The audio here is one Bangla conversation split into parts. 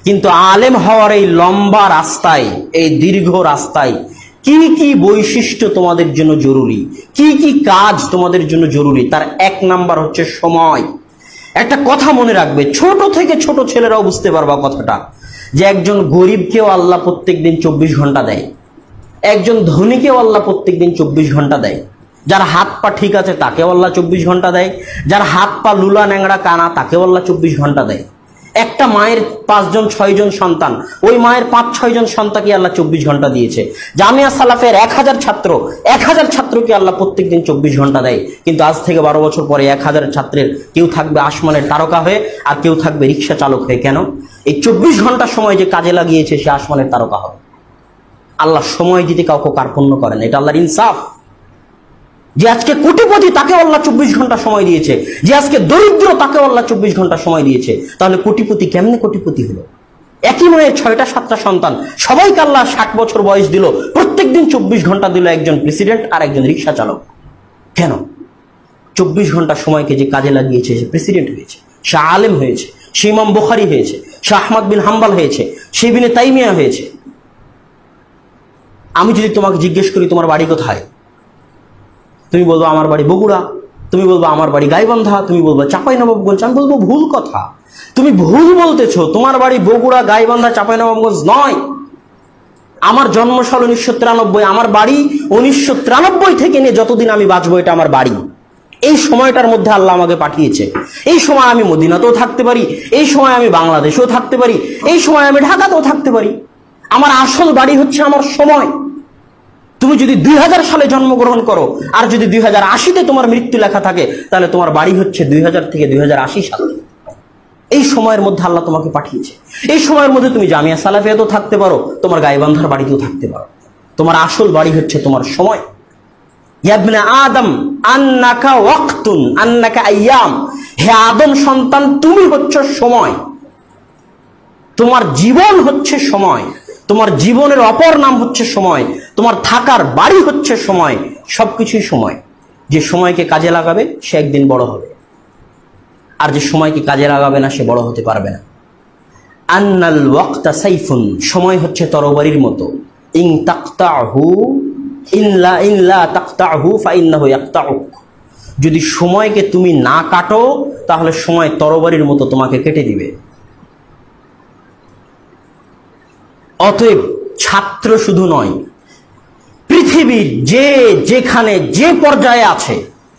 কিন্তু আলেম হওয়ার এই লম্বা রাস্তায়, এই দীর্ঘ রাস্তায় কি কি বৈশিষ্ট্য তোমাদের জন্য জরুরি, কি কি কাজ তোমাদের জন্য জরুরি, তার এক নাম্বার হচ্ছে সময়। একটা কথা মনে রাখবে, ছোট থেকে ছোট ছেলেরাও বুঝতে পারবা কথাটা, যে একজন গরিবকেও আল্লাহ প্রত্যেকদিন 24 ঘন্টা দেয়, একজন ধনীকেও আল্লাহ প্রত্যেকদিন 24 ঘন্টা দেয়। যার হাত পা ঠিক আছে তাকেও আল্লাহ 24 ঘন্টা দেয়, যার হাত পা লুলা ন্যাংড়া কানা তাকেও আল্লাহ 24 ঘন্টা দেয়। একটা মায়ের 5 জন 6 জন সন্তান, ওই মায়ের 5-6 জন সন্তানকে আল্লাহ 24 ঘন্টা দিয়েছে। জামিয়া সালাফের 1000 ছাত্রকে আল্লাহ প্রত্যেকদিন 24 ঘন্টা দেয়। কিন্তু আজ থেকে 12 বছর পরে 1000 ছাত্রের কেউ থাকবে আসমানের তারকা হয়ে, আর কেউ থাকবে রিক্সা চালক হয়ে। কেন? এই 24 ঘন্টা সময় যে কাজে লাগিয়েছে সে আসমানের তারকা হবে। আল্লাহ সময় দিতে কাউকে কার্পণ্য করেন, এটা আল্লাহর ইনসাফ। যে আজকে কোটিপতি তাকে আল্লাহ 24 ঘন্টা সময় দিয়েছে, যে আজকে দরিদ্র তাকে আল্লাহ 24 ঘন্টা সময় দিয়েছে। তাহলে কোটিপতি কেমনে কোটিপতি হলো? একই মায়ের 6টা-7টা সন্তান, সবাইকে আল্লাহ 60 বছর বয়স দিল, প্রত্যেকদিন 24 ঘন্টা দিল একজন প্রেসিডেন্ট আর একজন রিক্সা চালক। কেন? 24 ঘন্টা সময়কে যে কাজে লাগিয়েছে সে প্রেসিডেন্ট হয়েছে, সে আলেম হয়েছে, সে ইমাম বুখারী হয়েছে, সে আহমদ বিন হাম্বল হয়েছে, সে ইবনে তাইমিয়া হয়েছে। আমি যদি তোমাকে জিজ্ঞেস করি তোমার বাড়ি কোথায়, তুমি বলবো আমার বাড়ি বগুড়া, তুমি বলবো আমার বাড়ি গাইবান্ধা, তুমি বলবো চাঁপাইনবাবগঞ্জ। আমি বলবো ভুল কথা, তুমি ভুল বলতেছো। তোমার বাড়ি বগুড়া, গাইবান্ধা, চাঁপাইনবাবগঞ্জ নয়। আমার জন্মসাল 1993, আমার বাড়ি 1993 থেকে নিয়ে যতদিন আমি বাঁচবো এটা আমার বাড়ি। এই সময়টার মধ্যে আল্লাহ আমাকে পাঠিয়েছে। এই সময় আমি মদিনাতেও থাকতে পারি, এই সময় আমি বাংলাদেশেও থাকতে পারি, এই সময় আমি ঢাকাতেও থাকতে পারি। আমার আসল বাড়ি হচ্ছে আমার সময়। তুমি যদি 2000 সালে জন্মগ্রহণ করো আর যদি 2080-তে তোমার মৃত্যু লেখা থাকে, তাহলে তোমার বাড়ি হচ্ছে 2000 থেকে 2080 সাল। এই সময়ের মধ্যে আল্লাহ তোমাকে পাঠিয়েছে। এই সময়ের মধ্যে তুমি জামিয়া সালাফিয়াতেও থাকতে পারো, তোমার গাইবান্ধার বাড়িতেও থাকতে পারো। তোমার আসল বাড়ি হচ্ছে তোমার সময়। ইয়া ইবনে আদম আন্নাকা ওয়াক্তুন আন্নাকা আইয়াম, হে আদম সন্তান তুমি হচ্ছে সময়। তোমার জীবন হচ্ছে সময়, তোমার জীবনের অপর নাম হচ্ছে সময়, তোমার থাকার বাড়ি হচ্ছে সময়, সবকিছুই সময়। যে সময়কে কাজে লাগাবে সে একদিন বড় হবে, আর যে সময়কে কাজে লাগাবে না সে বড় হতে পারবে না। আন্নাল ওয়াক্তা সাইফুন, সময় হচ্ছে তরবারির মতো। ইন তাকতাহু ইল্লা তাকতাহু ফাইন্নাহু ইয়াকতাউক, যদি সময়কে তুমি না কাটো তাহলে সময় তরবারির মতো তোমাকে কেটে দিবে। অতএব ছাত্র শুধু নয়, পৃথিবীর যে যেখানে যে পর্যায়ে আছে,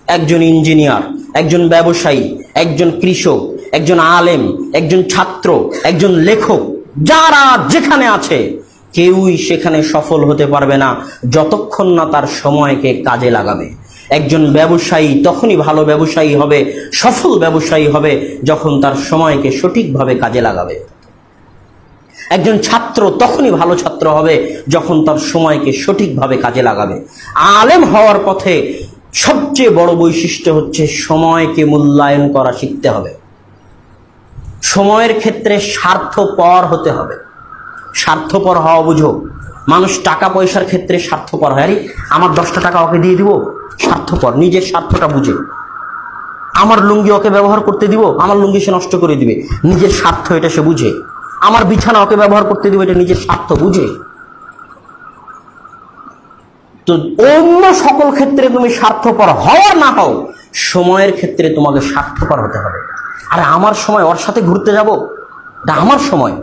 একজন ইঞ্জিনিয়ার, একজন ব্যবসায়ী, একজন কৃষক, একজন আলেম, একজন ছাত্র, একজন লেখক, যারা যেখানে আছে কেউই সেখানে সফল হতে পারবে না যতক্ষণ না তার সময়কে কাজে লাগাবে। একজন ব্যবসায়ী তখনই ভালো ব্যবসায়ী হবে, সফল ব্যবসায়ী হবে যখন তার সময়কে সঠিকভাবে কাজে লাগাবে। একজন ছাত্র তখনই ভালো ছাত্র হবে যখন তার সময়কে সঠিকভাবে কাজে লাগাবে। আলেম হওয়ার পথে সবচেয়ে বড় বৈশিষ্ট্য হচ্ছে সময়কে মূল্যায়ন করা শিখতে হবে। সময়ের ক্ষেত্রে স্বার্থপর হতে হবে। স্বার্থপর হওয়া বুঝো, মানুষ টাকা পয়সার ক্ষেত্রে স্বার্থপর হয়। আরে আমার 10টা টাকা ওকে দিয়ে দিব, স্বার্থপর, নিজের স্বার্থটা বুঝে। আমার লুঙ্গি ওকে ব্যবহার করতে দিব, আমার লুঙ্গি সে নষ্ট করে দিবে, নিজের স্বার্থ এটা সে বুঝে। আমার বিছানা ওকে ব্যবহার করতে দিব, এটা নিজের স্বার্থ বুঝে। তো অন্য সকল ক্ষেত্রে তুমি স্বার্থপর হও আর না হও, সময়ের ক্ষেত্রে তোমাকে স্বার্থপর হতে হবে। আরে আমার সময়, ওর সাথে ঘুরতে যাব, এটা আমার সময়,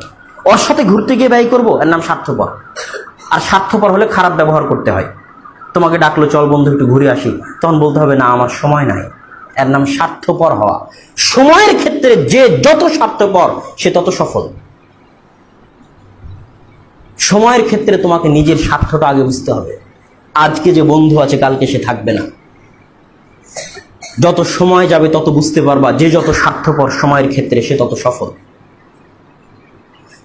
ওর সাথে ঘুরতে গিয়ে ব্যয় করবো, এর নাম স্বার্থপর। আর স্বার্থপর হলে খারাপ ব্যবহার করতে হয়। তোমাকে ডাকলো চল বন্ধু একটু ঘুরে আসি, তখন বলতে হবে না আমার সময় নাই, এর নাম স্বার্থপর হওয়া। সময়ের ক্ষেত্রে যে যত স্বার্থপর সে তত সফল। সময়ের ক্ষেত্রে তোমাকে নিজের স্বার্থটা আগে বুঝতে হবে। আজকে যে বন্ধু আছে কালকে সে থাকবে না। যত সময় যাবে তত বুঝতে পারবা যে যত স্বার্থপর সময়ের ক্ষেত্রে সে তত সফল।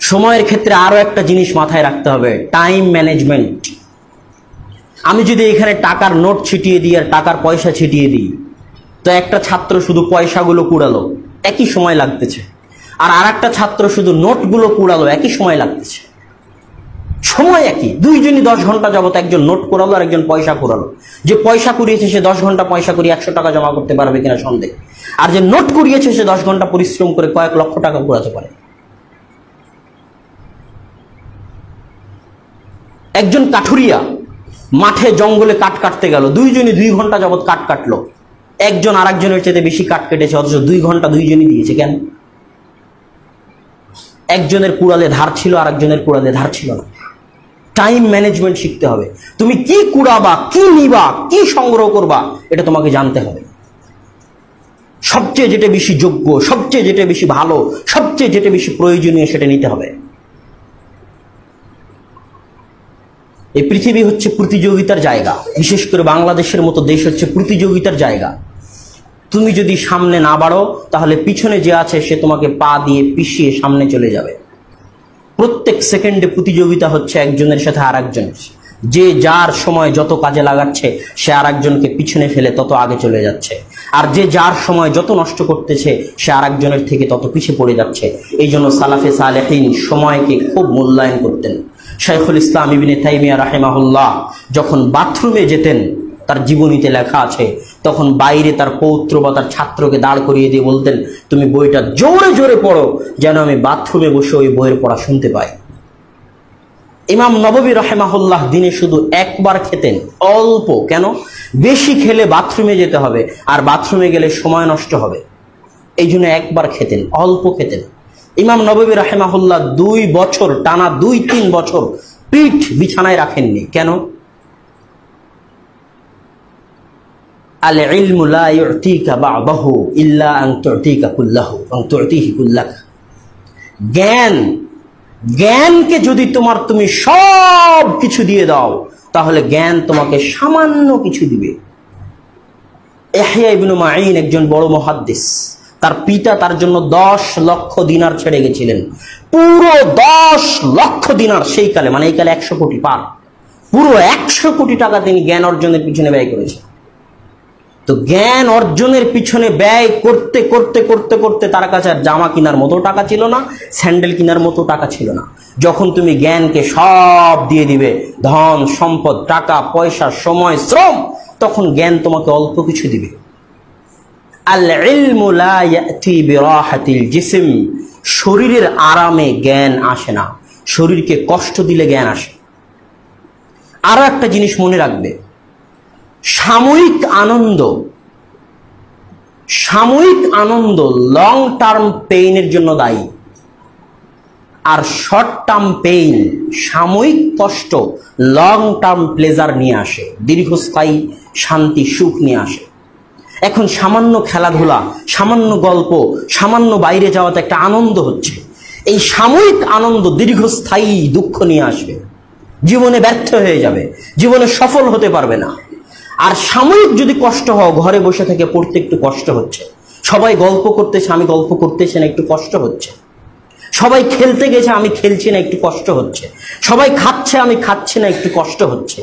সময়ের ক্ষেত্রে আরো একটা জিনিস মাথায় রাখতে হবে, টাইম ম্যানেজমেন্ট। আমি যদি এখানে টাকার নোট ছিটিয়ে দিই আর টাকার পয়সা ছিটিয়ে দিই, তো একটা ছাত্র শুধু পয়সাগুলো কুড়ালো, একই সময় লাগতেছে, আর আরেকটা ছাত্র শুধু নোটগুলো কুড়ালো, একই সময় লাগতেছে। সময় একই, দুইজনই 10 ঘন্টা যাবত একজন নোট কুড়ালো আর একজন পয়সা কুড়ালো। যে পয়সা কুড়িয়েছে সে 10 ঘন্টা পয়সা কুড়িয়ে 100 টাকা জমা করতে পারবে কিনা সন্দেহ, আর যে নোট কুড়িয়েছে সে 10 ঘন্টা পরিশ্রম করে কয়েক লক্ষ টাকা কুড়াতে পারে। একজন কাঠুরিয়া মাঠে জঙ্গলে কাঠ কাটতে গেল, দুইজনই 2 ঘন্টা যাবত কাঠ কাটলো। একজন আরেকজনের চেয়ে বেশি কাঠ কেটেছে, অথচ 2 ঘন্টা দুইজনই দিয়েছে। কেন? একজনের কুড়ালে ধার ছিল, আরেকজনের কুড়ালে ধার ছিল না। টাইম ম্যানেজমেন্ট শিখতে হবে। তুমি কি কুড়াবা, কি নিবা, কি সংগ্রহ করবা, এটা তোমাকে জানতে হবে। সবচেয়ে যেটা বেশি যোগ্য, সবচেয়ে যেটা বেশি ভালো, সবচেয়ে যেটা বেশি প্রয়োজনীয়, সেটা নিতে হবে। এই পৃথিবী হচ্ছে প্রতিযোগিতার জায়গা, বিশেষ করে বাংলাদেশের মতো দেশ হচ্ছে প্রতিযোগিতার জায়গা। তুমি যদি সামনে না বাড়ো, তাহলে পিছনে যে আছে সে তোমাকে পা দিয়ে পিছিয়ে সামনে চলে যাবে। প্রত্যেক সেকেন্ডে প্রতিযোগিতা হচ্ছে একজনের সাথে আরেকজনের। যে যার সময় যত কাজে লাগাচ্ছে, সে আরেকজনকে পিছনে ফেলে তত আগে চলে যাচ্ছে। আর যে যার সময় যত নষ্ট করতেছে, সে আরেকজনের থেকে তত পিছিয়ে পড়ে যাচ্ছে। এই জন্য সালাফে সালেহিন সময়কে খুব মূল্যায়ন করতেন। শাইখুল ইসলাম ইবনে তাইমিয়া রাহিমাহুল্লাহ যখন বাথরুমে যেতেন, তার জীবনীতে লেখা আছে, তখন বাইরে তার পৌত্র বা তার ছাত্রকে দাঁড় করিয়ে দিয়ে বলতেন, তুমি বইটা জোরে জোরে পড়ো, যেন আমি বাথরুমে বসে ওই বইয়ের পড়া শুনতে পাই। ইমাম নববী রাহিমাহুল্লাহ দিনে শুধু একবার খেতেন, অল্প। কেন? বেশি খেলে বাথরুমে যেতে হবে, আর বাথরুমে গেলে সময় নষ্ট হবে। এই জন্য একবার খেতেন, অল্প খেতেন। ইমাম নববী রাহিমাহুল্লাহ 2 বছর টানা 2-3 বছর পিঠ বিছানায় রাখেননি। কেন? আল ইলমু লা ইউতিকা বা'দাহু ইল্লা আন তু'তিকা কুল্লাহু আন তু'তিহি কুল্লাক। জ্ঞানকে যদি তুমি সব কিছু দিয়ে দাও, তাহলে জ্ঞান তোমাকে সামান্য কিছু দিবে। ইহইয়া ইবনে মাঈন একজন বড় মুহাদ্দিস, তার পিতা তার জন্য 10 লক্ষ দিনার ছেড়ে গেছিলেন। পুরো 10 লক্ষ দিনার সেই কালে, মানে এই কালে 100 কোটি পার, পুরো 100 কোটি টাকা তিনি জ্ঞান অর্জনের পিছনে ব্যয় করেছেন। তো জ্ঞান অর্জনের পিছনে ব্যয় করতে করতে করতে করতে তার কাছে আর জামা কেনার মতো টাকা ছিল না, স্যান্ডেল কেনার মতো টাকা ছিল না। যখন তুমি জ্ঞানকে সব দিয়ে দিবে, ধন সম্পদ, টাকা পয়সা, সময়, শ্রম, তখন জ্ঞান তোমাকে অল্প কিছু দিবে। আল ইলমু লা ইয়াতি বিরাহাতিল জিসম। শরীরের আরামে জ্ঞান আসে না, শরীরকে কষ্ট দিলে জ্ঞান আসে। আরো একটা জিনিস মনে রাখবে, সাময়িক আনন্দ লং টার্ম পেইনের জন্য দায়ী, আর শর্ট টার্ম পেইন, সাময়িক কষ্ট, লং টার্ম প্লেজার নিয়ে আসে, দীর্ঘস্থায়ী শান্তি, সুখ নিয়ে আসে। এখন সামান্য খেলাধুলা, সামান্য গল্প, সামান্য বাইরে যাওয়াতে একটা আনন্দ হচ্ছে। এই সাময়িক আনন্দ দীর্ঘস্থায়ী দুঃখ নিয়ে আসবে, জীবনে ব্যর্থ হয়ে যাবে, জীবনে সফল হতে পারবে না। আর সাময়িক যদি কষ্ট হয়, ঘরে বসে থেকে পড়তে একটু কষ্ট হচ্ছে, সবাই গল্প করতেছে আমি গল্প করতেছি না, একটু কষ্ট হচ্ছে, সবাই খেলতে গেছে আমি খেলছি না, একটু কষ্ট হচ্ছে, সবাই খাচ্ছে আমি খাচ্ছি না, একটু কষ্ট হচ্ছে।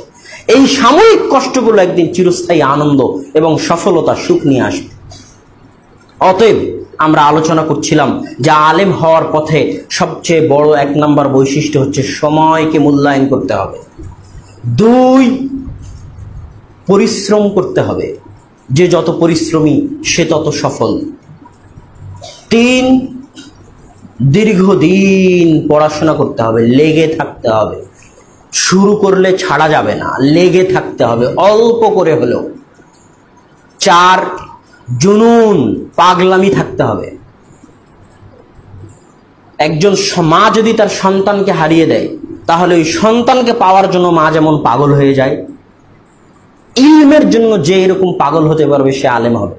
এই সাময়িক কষ্টগুলো একদিন চিরস্থায়ী আনন্দ এবং সফলতা, সুখ নিয়ে আসবে। অতএব আমরা আলোচনা করছিলাম যে আলেম হওয়ার পথে সবচেয়ে বড় 1 নম্বর বৈশিষ্ট্য হচ্ছে সময়কে মূল্যায়ন করতে হবে। 2, পরিশ্রম করতে হবে, যে যত পরিশ্রমী সে তত সফল। 3, দীর্ঘদিন পড়াশোনা করতে হবে, লেগে থাকতে হবে, শুরু করলে ছাড়া যাবে না, লেগে থাকতে হবে, অল্প করে হলেও। 4, জুনুন, পাগলামি থাকতে হবে। একজন মা যদি তার সন্তানকে হারিয়ে দেয়, তাহলে ওই সন্তানকে পাওয়ার জন্য মা যেমন পাগল হয়ে যায়, ইলমের জন্য যে এরকম পাগল হতে পারবে সে আলেম হবে।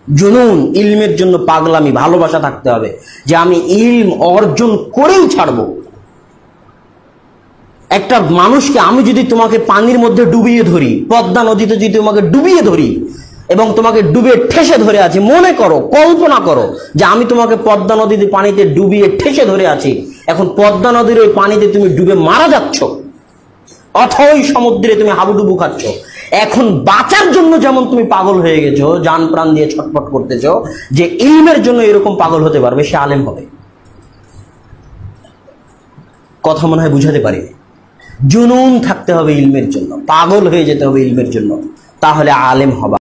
জুনুন, ইলমের জন্য পাগলামি, ভালোবাসা থাকতে হবে যে আমি ইলম অর্জন করেই ছাড়বো। একটা মানুষকে আমি যদি তোমাকে পানির মধ্যে ডুবিয়ে ধরি, পদ্মা নদীতে যদি তোমাকে ডুবিয়ে ধরি এবং তোমাকে ডুবে ঠেসে ধরে আছি, মনে করো, কল্পনা করো যে আমি তোমাকে পদ্মা নদীতে পানিতে ডুবিয়ে ঠেসে ধরে আছি, এখন পদ্মা নদীর ওই পানিতে তুমি ডুবে মারা যাচ্ছ, অথই সমুদ্রে তুমি হাবুডুবু খাচ্ছ। এখন বাঁচার জন্য যেমন তুমি পাগল হয়ে গেছো, জান প্রাণ দিয়ে ছটফট করতেছ, যে ইলমের জন্য এরকম পাগল হতে পারবে সে আলেম হবে। কথা মনে হয় বুঝাতে পারি। জুনুন থাকতে হবে ইলমের জন্য, পাগল হয়ে যেতে হবে ইলমের জন্য, তাহলে আলেম হবা।